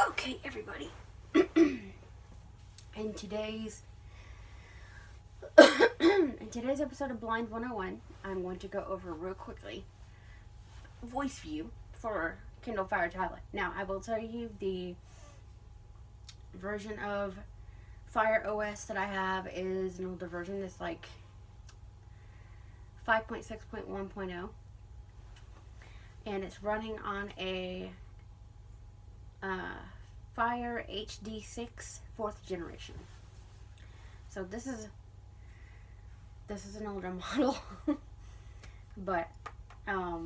Okay, everybody. In today's episode of Blind 101, I'm going to go over real quickly voice view for Kindle Fire tablet. Now, I will tell you the version of Fire OS that I have is an older version. It's like 5.6.1.0, and it's running on a Fire HD6 4th generation. So this is an older model, but I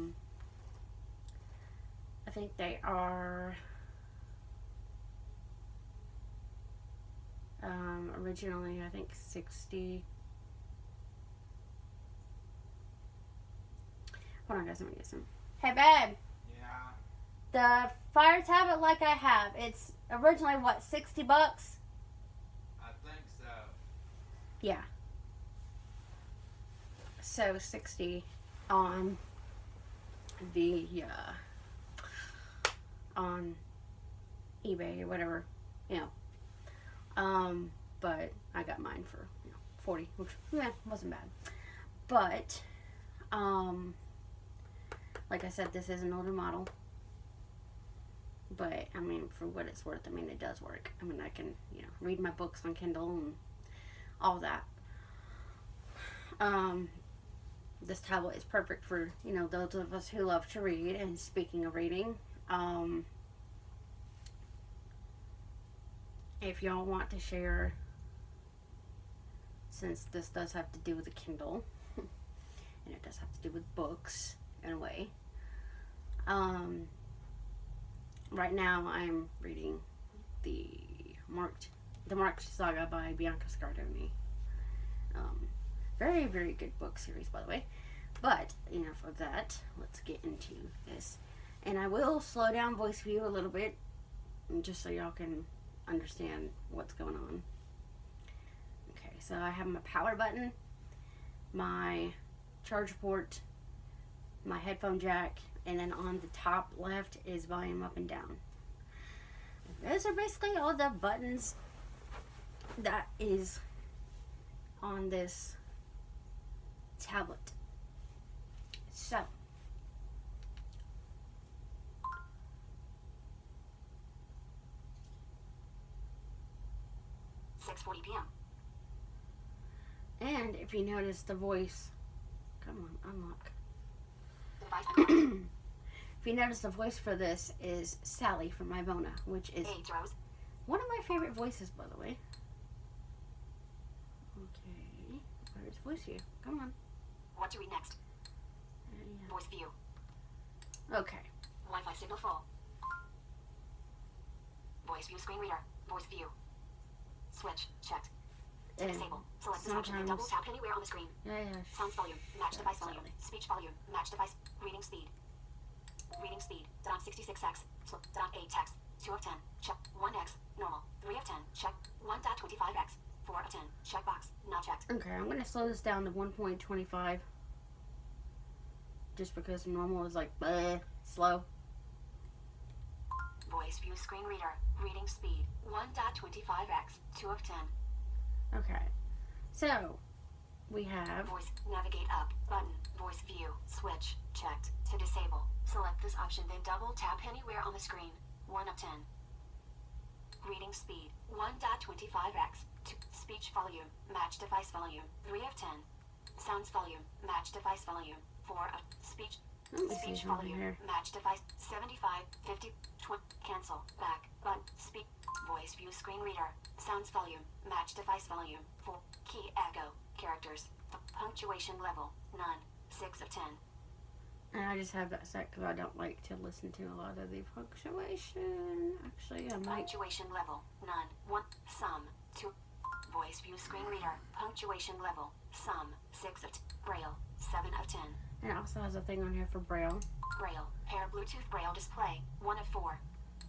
think they are originally, I think, 60. Hold on, guys, let me get some. Hey, babe. Yeah. The Fire tablet like I have, it's originally what, $60? I think so. Yeah. So 60 on the on eBay or whatever, you know. But I got mine for 40, which wasn't bad. But like I said, this is an older model. But I mean, for what it's worth, I mean, it does work. I mean, I can read my books on Kindle and all that. This tablet is perfect for those of us who love to read. And speaking of reading, if y'all want to share, since this does have to do with a Kindle and it does have to do with books in a way, right now I'm reading the Marked Saga by Bianca Scardoni. Very, very good book series, by the way. But enough of that. Let's get into this. And I will slow down voice view a little bit, just so y'all can understand what's going on. Okay, so I have my power button, my charge port, my headphone jack, and then on the top left is volume up and down. Those are basically all the buttons that is on this tablet. So, (6:40 p.m.) And if you notice the voice, come on, unlock. If you notice, the voice for this is Sally from Ivona, which is one of my favorite voices, by the way. Okay, where's voice view? Come on. What to read next? Voice view. Okay. Wi-Fi signal full. Voice view screen reader. Voice view. Switch checked. To disable, select this option and double tap anywhere on the screen. Sounds volume. Match device volume. Speech volume. Match device. Reading speed. Reading speed. .66x. .8x. 2 of 10. Check. 1x. Normal. 3 of 10. Check. 1.25x. 4 of 10. Checkbox. Not checked. Okay, I'm going to slow this down to 1.25. Just because normal is like, slow. Voice view screen reader. Reading speed. 1.25x. 2 of 10. Okay. So, we have... Voice. Navigate up. Button. Voice view. Switch. Checked. To disable, select this option, then double tap anywhere on the screen. 1 of 10. Reading speed. 1.25x. Speech volume. Match device volume. 3 of 10. Sounds volume. Match device volume. 4 of speech. Speech volume. Match device. 75, 50, 20. Cancel. Back. Button. Speak. Voice view screen reader. Sounds volume. Match device volume. 4. Key echo. Characters. Punctuation level. None. 6 of 10. And I just have that set because I don't like to listen to a lot of the punctuation. Actually, I might. Punctuation level. None. 1. Sum. 2. Voice view screen reader. Punctuation level. Sum. 6 of 10. Braille. 7 of 10. And it also has a thing on here for Braille. Braille. Pair Bluetooth Braille display. 1 of 4.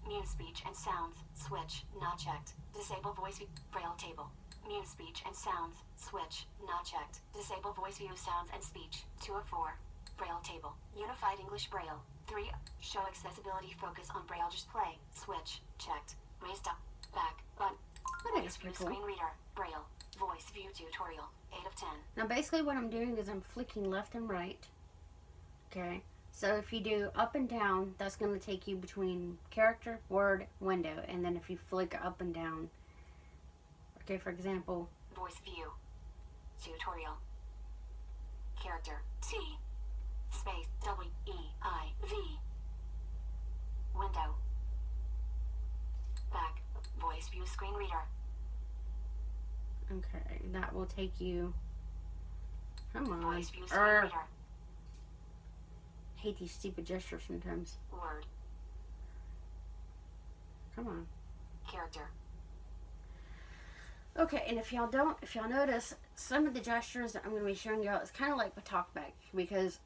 Mute speech and sounds. Switch. Not checked. Disable voice view. Braille table. Mute speech and sounds. Switch. Not checked. Disable voice view sounds and speech. 2 of 4. Braille table. Unified English Braille. 3. Show accessibility focus on Braille display. Switch. Checked. Raised up. Back. Button. I think it's pretty cool. Screen reader. Braille. Voice view tutorial. 8 of 10. Now basically what I'm doing is I'm flicking left and right. Okay. So if you do up and down, that's going to take you between character, word, window. And then if you flick up and down, okay, for example, Voice view. Tutorial. Character. T. Space. W-E-I-V. Window. Back. Voice view screen reader. okay, that will take you, come on, Voice view screen reader. hate these stupid gestures sometimes. Word. Come on. Character. Okay, and if y'all notice, some of the gestures that I'm going to be showing y'all, it's kind of like with TalkBack, because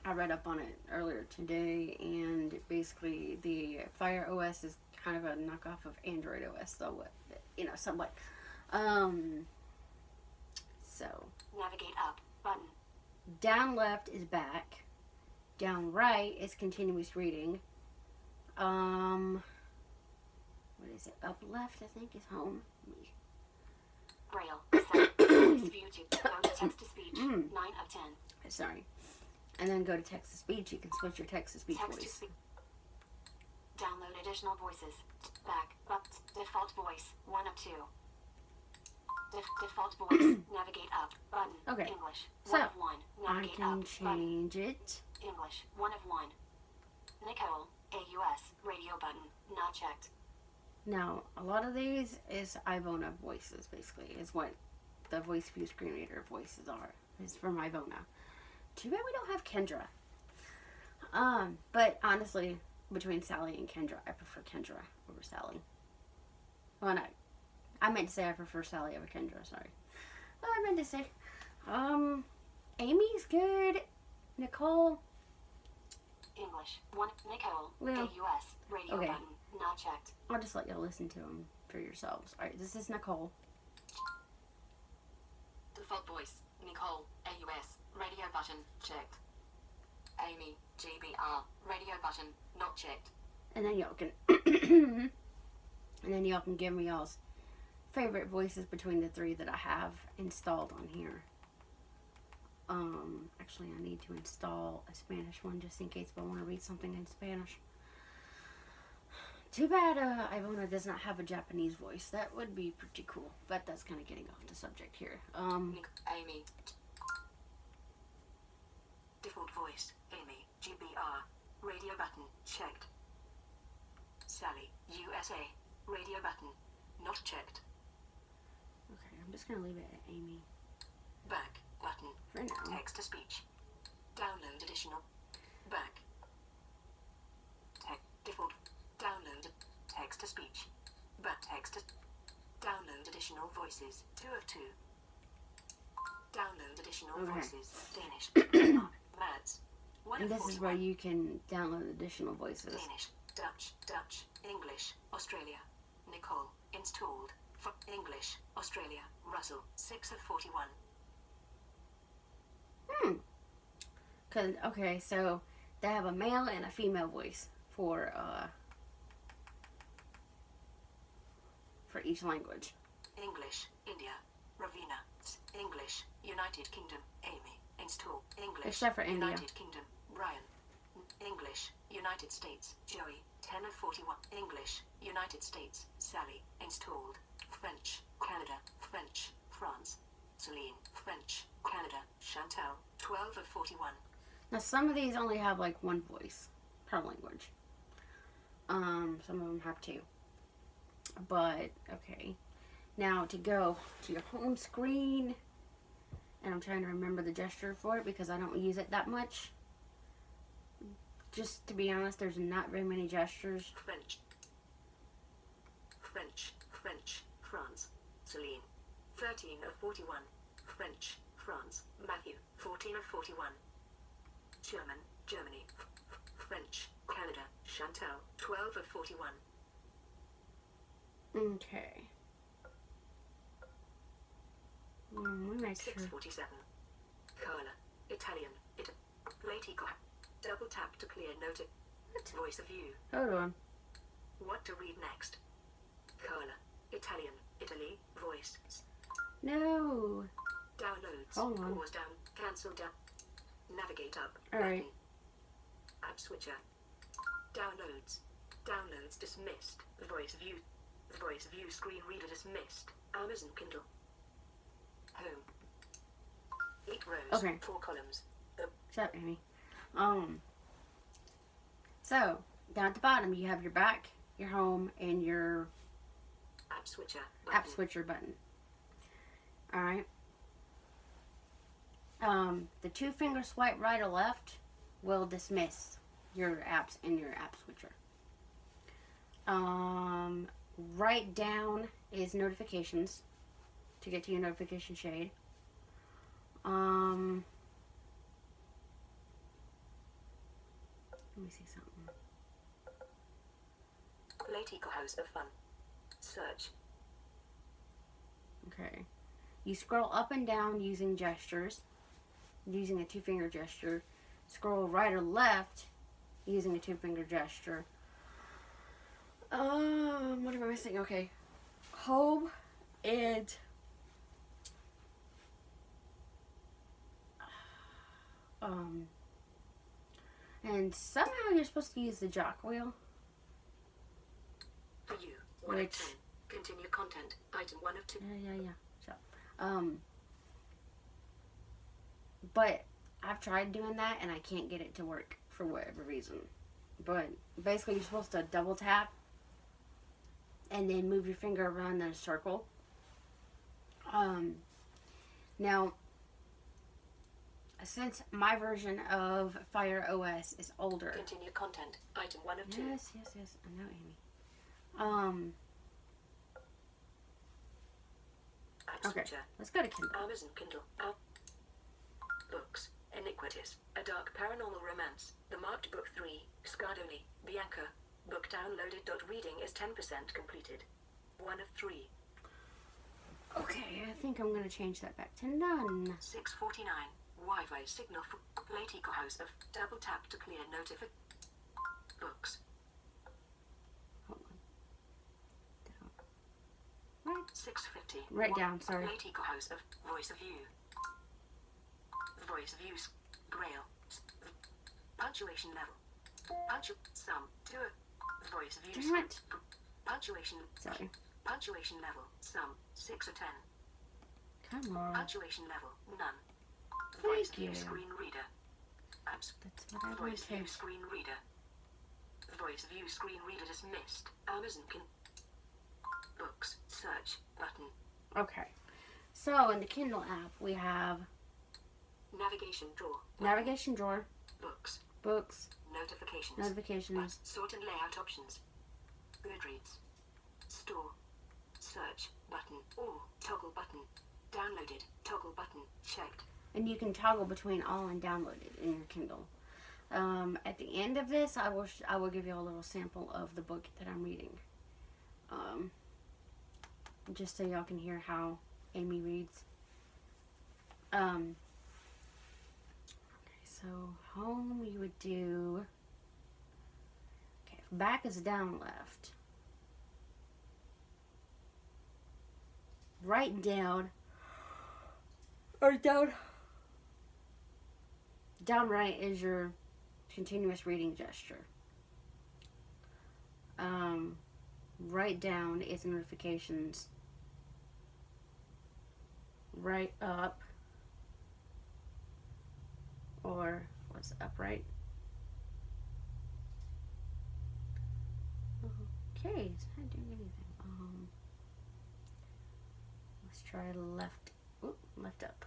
I read up on it earlier today, and basically the Fire OS is kind of a knockoff of Android OS, so, somewhat. So, Navigate up. Button. down left is back, down right is continuous reading, what is it, up left I think is home. Braille. Voice view to go to text to speech. 9 of 10. Sorry. And then go to text to speech. You can switch your text to speech Text to voice. speech. Download additional voices. Back. Up. Default voice. 1 of 2. Default voice. Navigate up. Button. Okay. English. So, 1 of 1. I Navigate can up. change it. Button. English. 1 of 1. Nicole. AUS. Radio button. Not checked. Now, a lot of these is Ivona voices, basically, is what the voice view screen reader voices are. It's from Ivona. Too bad we don't have Kendra. But honestly, between Sally and Kendra, I prefer Kendra over Sally. Well, no, I meant to say I prefer Sally over Kendra, sorry. Well, I meant to say, Amy's good. Nicole, English. 1. Nicole. Well, AUS. Radio okay. button. Not checked. I'll just let y'all listen to them for yourselves. Alright, this is Nicole. Default voice. Nicole. AUS. Radio button. Checked. Amy. GBR. Radio button. Not checked. And then y'all can give me y'all's favorite voices between the 3 that I have installed on here. Actually I need to install a Spanish one just in case I want to read something in Spanish. Too bad Ivona does not have a Japanese voice. That would be pretty cool, but that's kind of getting off the subject here. Amy. Default voice. Amy. GBR. Radio button. Checked. Sally. USA. Radio button. Not checked. Okay, I'm just going to leave it at Amy Back. Button. for now. Text to speech. Download additional. Back. Default. Download. Text to speech. Back text to. Download additional voices. 2 of 2. Download additional voices. Danish. Denmark. Mads. 1 And of this is 41. where you can download additional voices. Danish. Dutch. English. Australia. Nicole. Installed. For English. Australia. Russell. 6 of 41. Okay, so they have a male and a female voice for each language. English. India. Ravina. English. United Kingdom. Amy. Install. English. Except for India. United Kingdom. Brian. English. United States. Joey. 10 of 41. English. United States. Sally. Installed. French. Canada. French. France. Celine. French. Canada. Chantal. 12 of 41. Now some of these only have like one voice per language. Some of them have 2. But okay. Now to go to your home screen, and I'm trying to remember the gesture for it because I don't use it that much. Just to be honest, there's not very many gestures. French. France. Celine. 13 of 41. French. France. Matthew. 14 of 41. Germany. French. Canada. Chantal. 12 of 41. Okay. We make sure. 647. Curler. Italian. Latico. Double tap to clear note. What? Voice of view. Hold on. What to read next? Curler. Italian. Italy. Voice. No. Downloads. Hold on. Pause down. Cancel down. Navigate up. Alright. App switcher. Downloads. Downloads dismissed. Voice view. Voice view screen reader dismissed. Amazon Kindle. Home. 8 rows. Okay. 4 columns. Shut up, Amy. So, down at the bottom, you have your back, your home, and your App switcher. app switcher button. Alright. The 2-finger swipe right or left will dismiss your apps in your app switcher. Right down is notifications to get to your notification shade. Let me see something. Latico House of Fun. Search. Okay. You scroll up and down using gestures, using a 2-finger gesture. Scroll right or left using a 2-finger gesture. What am I missing? Okay. Home and and somehow you're supposed to use the jock wheel. For you. 1 of Which 10. Continue content. Item 1 of 2. yeah. Shut up. But I've tried doing that and I can't get it to work for whatever reason. But basically you're supposed to double tap and then move your finger around in a circle. Now, since my version of Fire OS is older. Continue content. Item 1 of 2. Yes. I know, Amy. App Okay. switcher. Let's go to Kindle. Amazon Kindle. Books. Iniquities. A Dark Paranormal Romance. The Marked Book 3. Scardoni. Bianca. Book downloaded. Reading is 10% completed. 1 of 3. Okay, I think I'm going to change that back to none. 649. Wi-Fi signal for Latico House of double tap to clear notification. Books. Hold on. Right. 650. Right down, sorry. Latico House of Voice of View. Voice Views. Braille. Punctuation level. Sum. 2. Voice Views. Damn it. Punctuation. Sorry. Punctuation level. Sum. 6 of 10. Come on. Punctuation level. None. Thank Voice View you. screen reader. Apps. That's what I Voice View wanted. screen reader. Voice View screen reader dismissed. Amazon Books. Search button. Okay. So in the Kindle app, we have Navigation drawer. navigation drawer, Books. books, Notifications. notifications. Sort and layout options. Goodreads. Store. Search button. Or toggle button. Downloaded. Toggle button. Checked. And you can toggle between all and downloaded in your Kindle. At the end of this, I will give you a little sample of the book that I'm reading. Just so y'all can hear how Amy reads. Okay, so home you would do. Okay, back is down left. Right down. Or down. Down right is your continuous reading gesture. Right down is notifications. Right up, or what's upright? Okay, it's not doing anything. Let's try left. Oop, left up.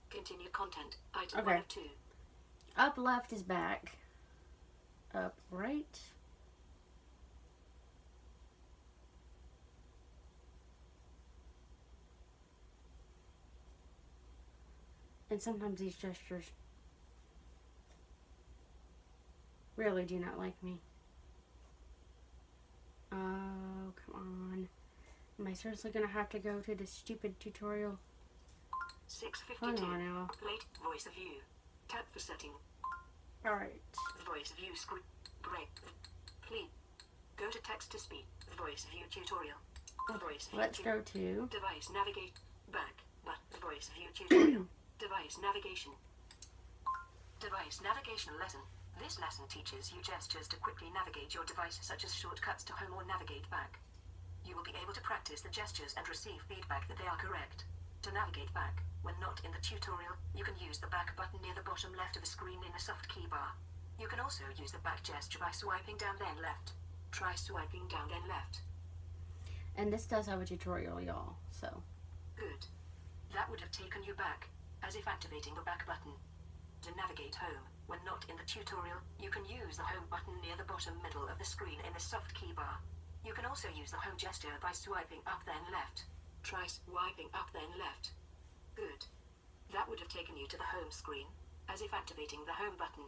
Continue content. Item Okay. 1 of 2. Up left is back. Up right. And sometimes these gestures really do not like me. Oh, come on. Am I seriously gonna have to go to this stupid tutorial? 6:52. Hold on now. Late voice view. Tap for setting. Alright. Voice view screen. Break. Please. Go to text to speech. Voice view tutorial. Voice view Let's go to... device navigate. Back. But voice view tutorial. Device navigation. Device navigation lesson. This lesson teaches you gestures to quickly navigate your device, such as shortcuts to home or navigate back. You will be able to practice the gestures and receive feedback that they are correct. To navigate back, when not in the tutorial, you can use the back button near the bottom left of the screen in the soft key bar. You can also use the back gesture by swiping down then left. Try swiping down then left. And this does have a tutorial, y'all, so... Good. That would have taken you back, as if activating the back button. To navigate home, when not in the tutorial, you can use the home button near the bottom middle of the screen in the soft key bar. You can also use the home gesture by swiping up then left. Try swiping up then left. Good. That would have taken you to the home screen, as if activating the home button.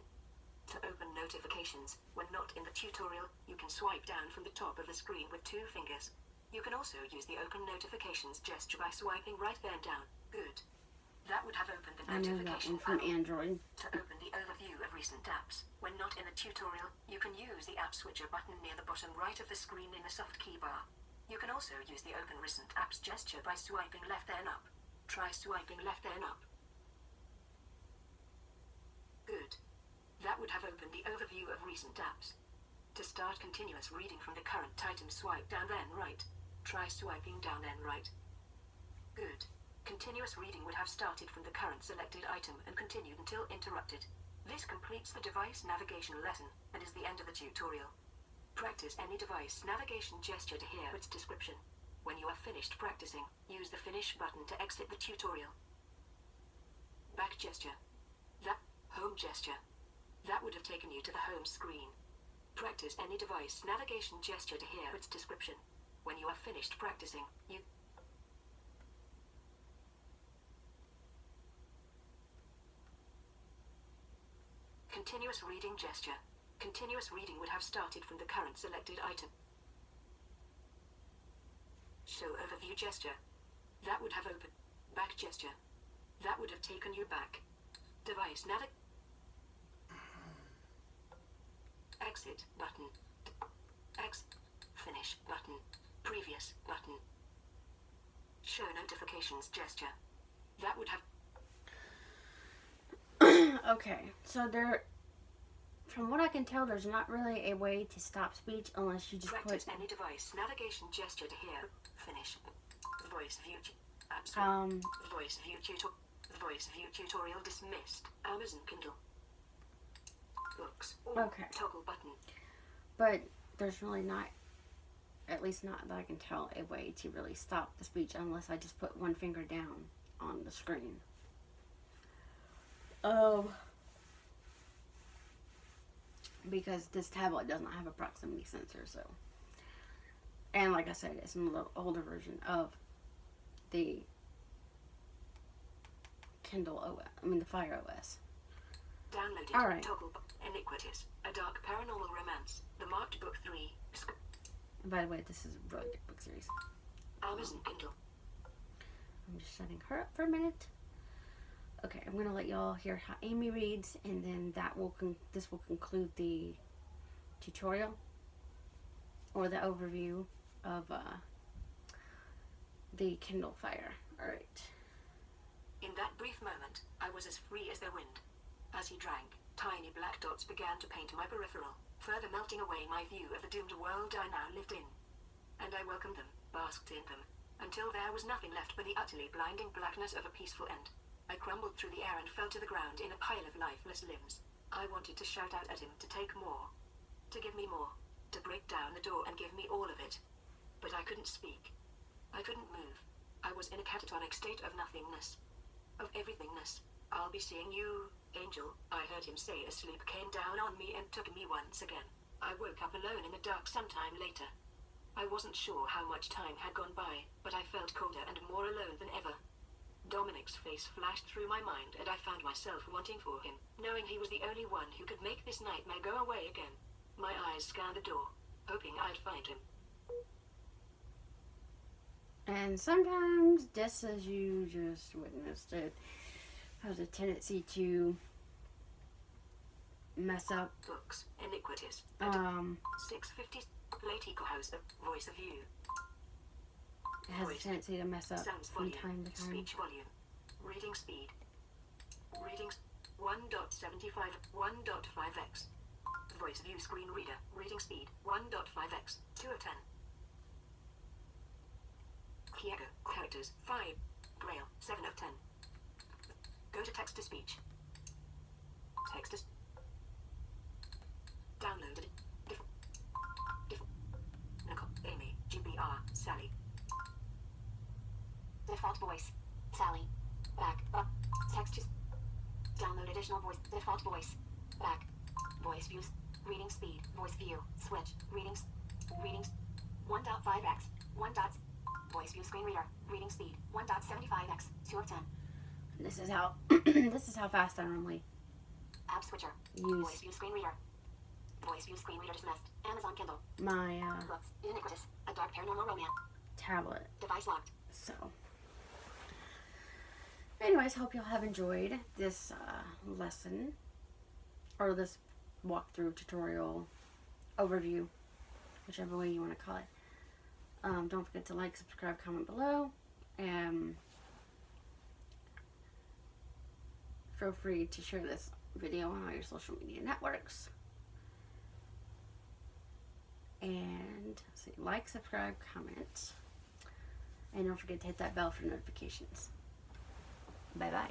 To open notifications, when not in the tutorial, you can swipe down from the top of the screen with 2 fingers. You can also use the open notifications gesture by swiping right then down. Good. That would have opened the I know that notification one from panel. Android. To open the overview of recent apps, when not in the tutorial, you can use the app switcher button near the bottom right of the screen in the soft key bar. You can also use the open recent apps gesture by swiping left then up. Try swiping left then up. Good. That would have opened the overview of recent apps. To start continuous reading from the current item, swipe down then right. Try swiping down then right. Good. Continuous reading would have started from the current selected item and continued until interrupted. This completes the device navigation lesson and is the end of the tutorial. Practice any device navigation gesture to hear its description. When you are finished practicing, use the finish button to exit the tutorial. Back gesture. That home gesture. That would have taken you to the home screen. Practice any device navigation gesture to hear its description. When you are finished practicing, you continuous reading gesture. Continuous reading would have started from the current selected item. Show overview gesture. That would have opened. Back gesture. That would have taken you back. Device exit button. Finish button. Previous button. Show notifications gesture. That would have... Okay, so there, from what I can tell, there's not really a way to stop speech unless you just Practice put... any device navigation gesture to hear. Finish. Voice view. Voice view tutorial. Voice view tutorial dismissed. Amazon Kindle. Books. Okay. Toggle button. But there's really not, at least not that I can tell, a way to really stop the speech unless I just put one finger down on the screen. Because this tablet does not have a proximity sensor, so. And like I said, it's an older version of the Kindle OS, the Fire OS. Downloaded. All right. Toggle. Iniquities. A Dark Paranormal Romance. The Marked Book 3. And by the way, this is a really good book series. Amazon Kindle. I'm just setting her up for a minute. Okay, I'm going to let y'all hear how Amy reads, and then this will conclude the tutorial or the overview of the Kindle Fire. Alright. In that brief moment, I was as free as the wind. As he drank, tiny black dots began to paint my peripheral, further melting away my view of the doomed world I now lived in. And I welcomed them, basked in them, until there was nothing left but the utterly blinding blackness of a peaceful end. I crumbled through the air and fell to the ground in a pile of lifeless limbs. I wanted to shout out at him to take more, to give me more, to break down the door and give me all of it. But I couldn't speak. I couldn't move. I was in a catatonic state of nothingness, of everythingness. I'll be seeing you, Angel, I heard him say as sleep came down on me and took me once again. I woke up alone in the dark sometime later. I wasn't sure how much time had gone by, but I felt colder and more alone than ever. Dominic's face flashed through my mind, and I found myself wanting for him, knowing he was the only one who could make this nightmare go away again. My eyes scanned the door, hoping I'd find him. And sometimes, just as you just witnessed it, has a tendency to mess up. Books, iniquities. 650. Late Eco House, voice of you. It has a tendency to mess up Sounds from volume. time to time. Speech volume. Reading speed. Readings 1.75, 1.5x. Voice view screen reader. Reading speed 1.5x, 2 of 10. Kiego, characters 5. Braille 7 of 10. Go to text to speech. Text to downloaded. Nicole, Amy, GBR, Sally. Default voice. Sally. Back. Up. Text to. Download additional voice. Default voice. Back. Voice views. Reading speed. Voice view. Switch. Readings. Readings. 1.5x. 1. Voice view screen reader. Reading speed. 1.75x. 2 of 10. This is how this is how fast I normally App switcher. use Voice view screen reader. Voice view screen reader dismissed. Amazon Kindle. my Books. Iniquitous. A dark paranormal romance. tablet. Device locked. So, anyways, hope y'all have enjoyed this lesson, or this walkthrough tutorial overview, whichever way you want to call it. Don't forget to like, subscribe, comment below, and feel free to share this video on all your social media networks. And so like, subscribe, comment. And don't forget to hit that bell for notifications. Bye-bye.